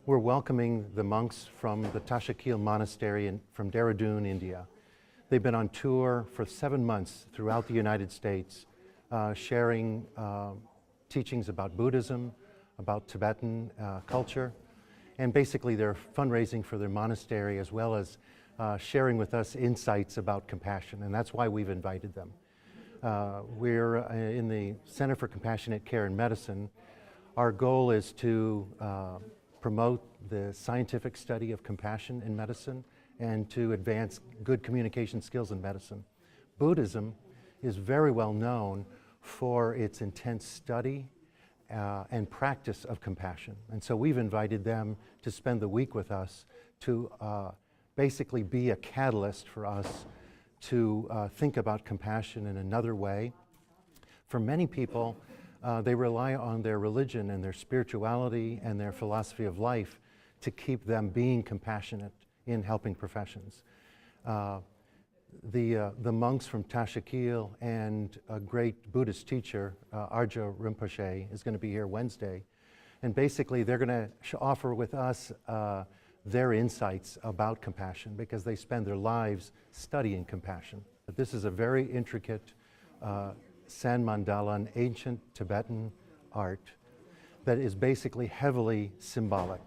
We're welcoming the monks from the Tashakil Monastery from Dehradun, India. They've been on tour for 7 months throughout the United States, sharing teachings about Buddhism, about Tibetan culture, and basically they're fundraising for their monastery as well as sharing with us insights about compassion, and that's why we've invited them. We're in the Center for Compassionate Care and Medicine. Our goal is to promote the scientific study of compassion in medicine and to advance good communication skills in medicine. Buddhism is very well known for its intense study and practice of compassion. And so we've invited them to spend the week with us to basically be a catalyst for us to think about compassion in another way. For many people, they rely on their religion and their spirituality and their philosophy of life to keep them being compassionate in helping professions. The monks from Tashakil and a great Buddhist teacher, Arja Rinpoche, is going to be here Wednesday. And basically they're going to offer with us their insights about compassion because they spend their lives studying compassion. But this is a very intricate sand mandala, an ancient Tibetan art that is basically heavily symbolic.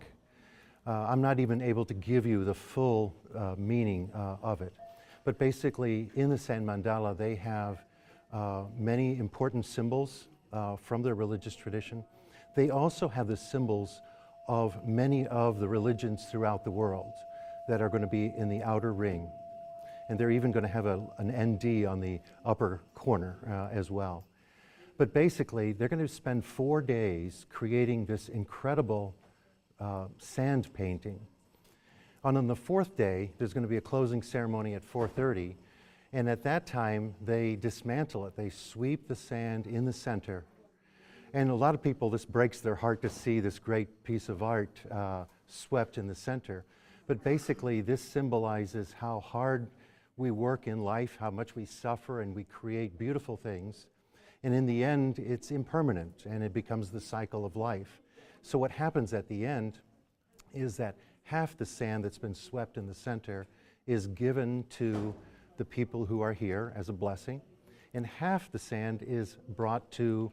I'm not even able to give you the full meaning of it. But basically, in the sand mandala, they have many important symbols from their religious tradition. They also have the symbols of many of the religions throughout the world that are going to be in the outer ring. And they're even going to have an ND on the upper corner as well. But basically, they're going to spend 4 days creating this incredible sand painting. And on the 4th day, there's going to be a closing ceremony at 4:30. And at that time, they dismantle it. They sweep the sand in the center. And a lot of people, this breaks their heart to see this great piece of art swept in the center. But basically, this symbolizes how hard we work in life, how much we suffer, and we create beautiful things. And in the end, it's impermanent, and it becomes the cycle of life. So what happens at the end is that half the sand that's been swept in the center is given to the people who are here as a blessing, and half the sand is brought to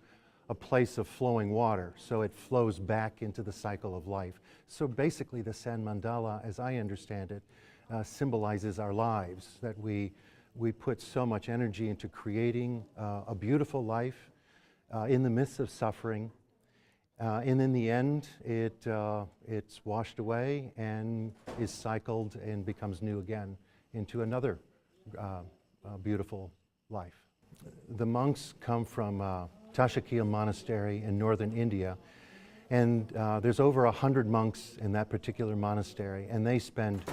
a place of flowing water, so it flows back into the cycle of life. So basically the sand mandala, as I understand it, symbolizes our lives, that we put so much energy into creating a beautiful life in the midst of suffering, and in the end it's washed away and is cycled and becomes new again into another beautiful life. The monks come from Tashakil Monastery in northern India, and there's over 100 monks in that particular monastery, and they spend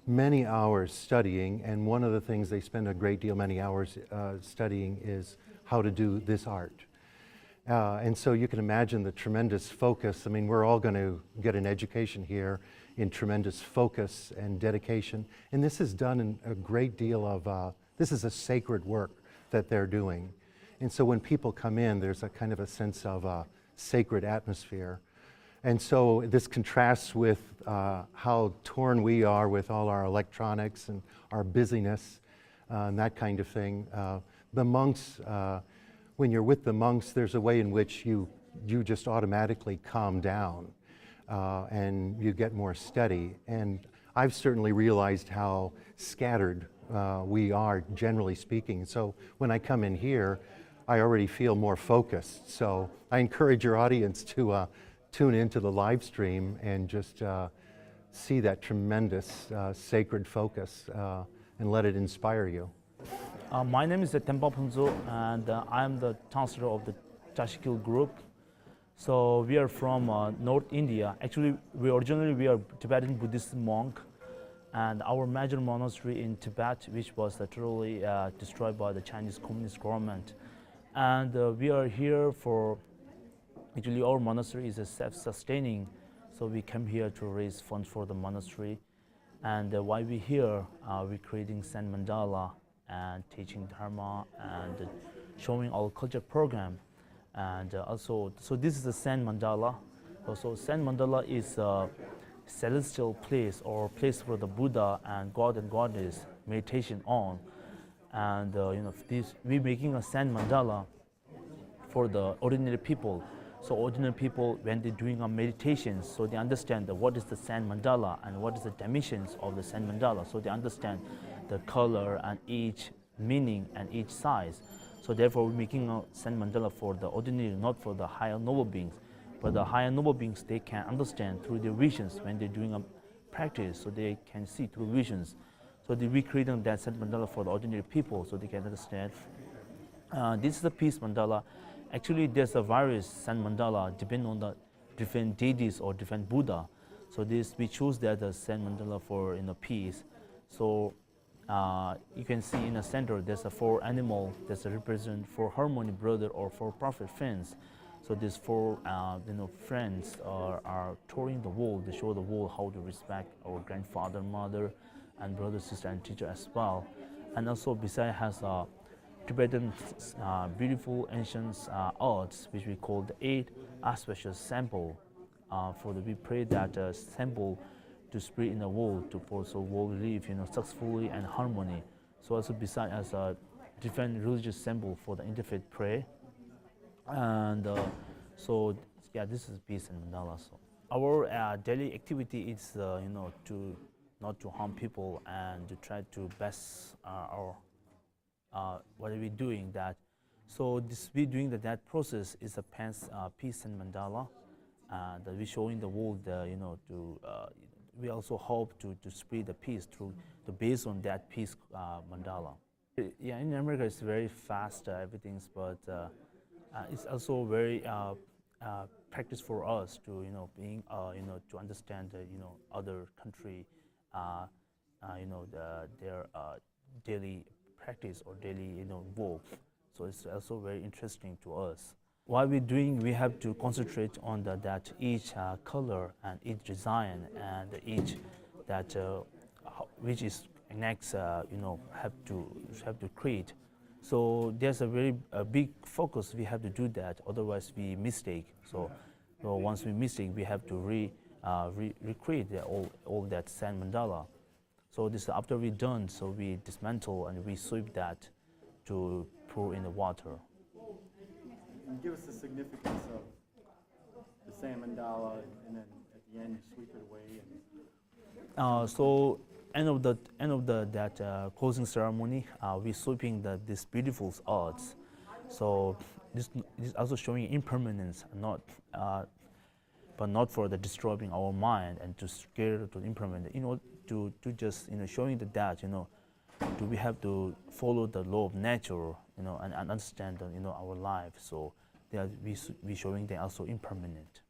many hours studying, and one of the things they spend a great deal, many hours studying is how to do this art. And so you can imagine the tremendous focus. I mean, we're all going to get an education here in tremendous focus and dedication, and this is done in a great deal of, this is a sacred work that they're doing. And so when people come in, there's a kind of a sense of a sacred atmosphere. And so this contrasts with how torn we are with all our electronics and our busyness and that kind of thing. The monks, when you're with the monks, there's a way in which you just automatically calm down and you get more steady. And I've certainly realized how scattered we are, generally speaking. So when I come in here, I already feel more focused. So I encourage your audience to tune into the live stream and just see that tremendous sacred focus and let it inspire you. My name is Tempa Punzo, and I am the chancellor of the Tashakil group. So we are from North India. Actually, we are Tibetan Buddhist monk, and our major monastery in Tibet, which was totally destroyed by the Chinese Communist government. And we are here for, actually our monastery is self-sustaining, so we came here to raise funds for the monastery. And while we're here, we're creating sand mandala and teaching dharma and showing our culture program. And also, so this is the sand mandala. Also, sand mandala is celestial place or place for the Buddha and God and Goddess meditation on. And we're making a sand mandala for the ordinary people. So ordinary people, when they're doing a meditation, so they understand what is the sand mandala and what is the dimensions of the sand mandala. So they understand the color and each meaning and each size. So therefore, we're making a sand mandala for the ordinary, not for the higher noble beings. But the higher noble beings, they can understand through their visions when they're doing a practice, so they can see through visions. So they're recreating that sand mandala for the ordinary people, so they can understand. This is the peace mandala. Actually, there's a various sand mandala depending on the different deities or different Buddha. So we choose that the sand mandala for peace. So you can see in the center there's a 4 animal that represent 4 harmony brother or 4 prophet friends. So these 4 friends are touring the world. They show the world how to respect our grandfather, mother, and brother, sister, and teacher as well. And also beside has a Tibetan beautiful ancient arts, which we call the 8 auspicious sample. We pray that sample to spread in the world to also world live successfully and harmony. So also beside as a different religious symbol for the interfaith prayer. And this is peace and mandala. So our daily activity is to not to harm people and to try to best our what are we doing that. So we doing that process is a peace and mandala, that we showing the world we also hope to spread the peace through based on that peace mandala. Yeah, in America it's very fast everything's, but it's also very practice for us to being to understand other country their daily practice or daily work. So it's also very interesting to us. While we're doing, we have to concentrate on that each color and each design and each that which is next have to create. So there's a very big focus. We have to do that, otherwise we mistake. So once we mistake, we have to recreate all that sand mandala. So this after we're done, so we dismantle and we sweep that to pour in the water. And give us the significance of the sand mandala, and then at the end you sweep it away. So end of that closing ceremony, we sweeping this beautiful arts. So this is also showing impermanence, but not for the disturbing our mind and to scare to impermanent. To just showing that do we have to follow the law of nature, and understand our life. So we showing they also impermanent.